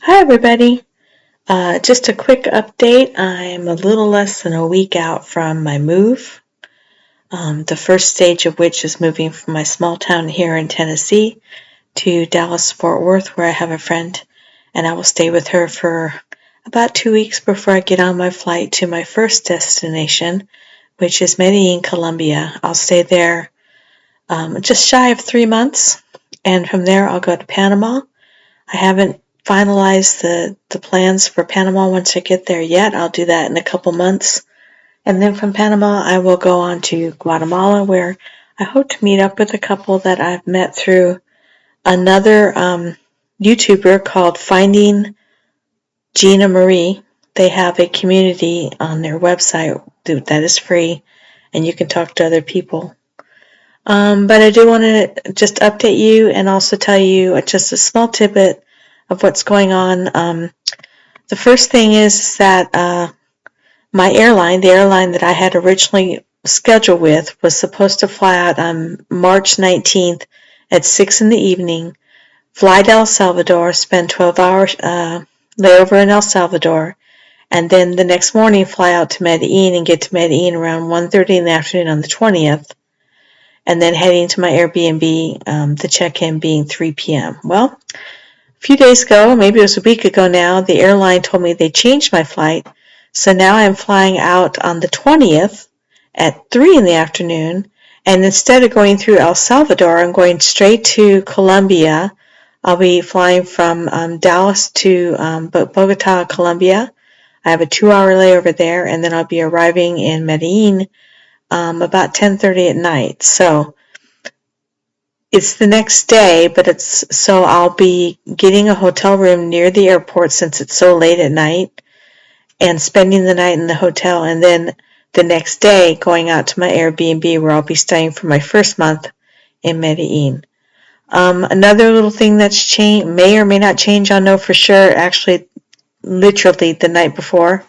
Hi everybody. Just a quick update. I'm a little less than a week out from my move. The first stage of which is moving from my small town here in Tennessee to Dallas-Fort Worth, where I have a friend, and I will stay with her for about 2 weeks before I get on my flight to my first destination, which is Medellin, Colombia. I'll stay there just shy of 3 months, and from there I'll go to Panama. I haven't finalized the plans for Panama once I get there yet. I'll do that in a couple months. And then from Panama, I will go on to Guatemala, where I hope to meet up with a couple that I've met through another YouTuber called Finding Gina Marie. They have a community on their website that is free, and you can talk to other people. But I do want to just update you and also tell you just a small tidbit of what's going on. The first thing is that my airline, the airline that I had originally scheduled with, was supposed to fly out on March 19th at 6 in the evening, fly to El Salvador, spend 12 hours layover in El Salvador, and then the next morning fly out to Medellin and get to Medellin around 1:30 in the afternoon on the 20th, and then heading to my Airbnb, the check-in being 3 p.m. Well, a few days ago, maybe it was a week ago now, the airline told me they changed my flight, so now I'm flying out on the 20th at 3 in the afternoon, and instead of going through El Salvador, I'm going straight to Colombia. I'll be flying from Dallas to Bogota, Colombia. I have a 2-hour layover there, and then I'll be arriving in Medellin about 10:30 at night. So it's the next day, but so I'll be getting a hotel room near the airport since it's so late at night, and spending the night in the hotel, and then the next day going out to my Airbnb where I'll be staying for my first month in Medellin. Another little thing that's changed, may or may not change, I'll know for sure, actually literally the night before.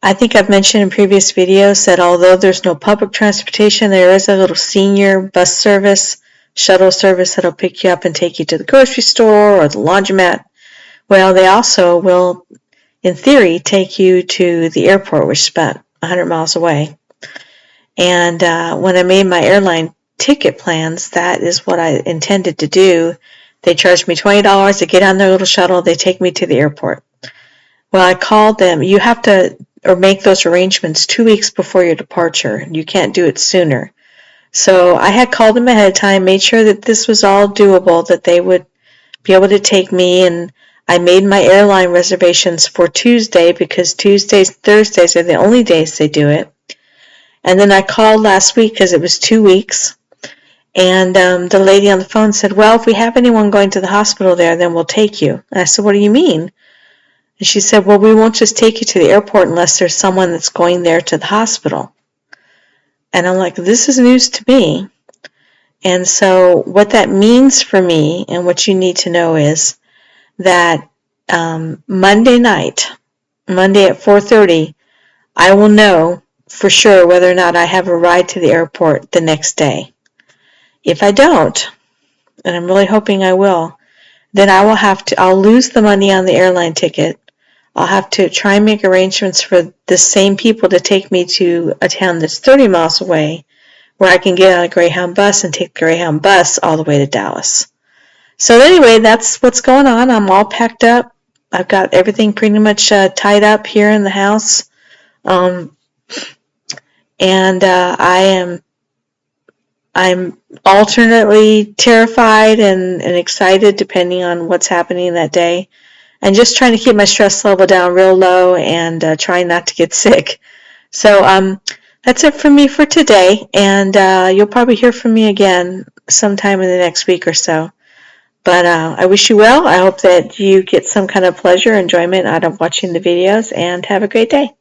I think I've mentioned in previous videos that although there's no public transportation, there is a little senior bus service, shuttle service that'll pick you up and take you to the grocery store or the laundromat. Well, they also will, in theory, take you to the airport, which is about 100 miles away. And when I made my airline ticket plans, that is what I intended to do. They charged me $20 to get on their little shuttle. They take me to the airport. Well, I called them. You have to make those arrangements 2 weeks before your departure. You can't do it sooner. So I had called them ahead of time, made sure that this was all doable, that they would be able to take me, and I made my airline reservations for Tuesday because Tuesdays, Thursdays are the only days they do it. And then I called last week because it was 2 weeks, and the lady on the phone said, well, if we have anyone going to the hospital there, then we'll take you. And I said, what do you mean? And she said, well, we won't just take you to the airport unless there's someone that's going there to the hospital. And I'm like, this is news to me. And so what that means for me and what you need to know is that Monday night, Monday at 4:30, I will know for sure whether or not I have a ride to the airport the next day. If I don't, and I'm really hoping I will, then I'll lose the money on the airline ticket. I'll have to try and make arrangements for the same people to take me to a town that's 30 miles away, where I can get on a Greyhound bus and take the Greyhound bus all the way to Dallas. So anyway, that's what's going on. I'm all packed up. I've got everything pretty much tied up here in the house. I'm alternately terrified and excited depending on what's happening that day. And just trying to keep my stress level down real low and trying not to get sick. So that's it from me for today, and you'll probably hear from me again sometime in the next week or so. But I wish you well. I hope that you get some kind of pleasure, enjoyment out of watching the videos, and have a great day.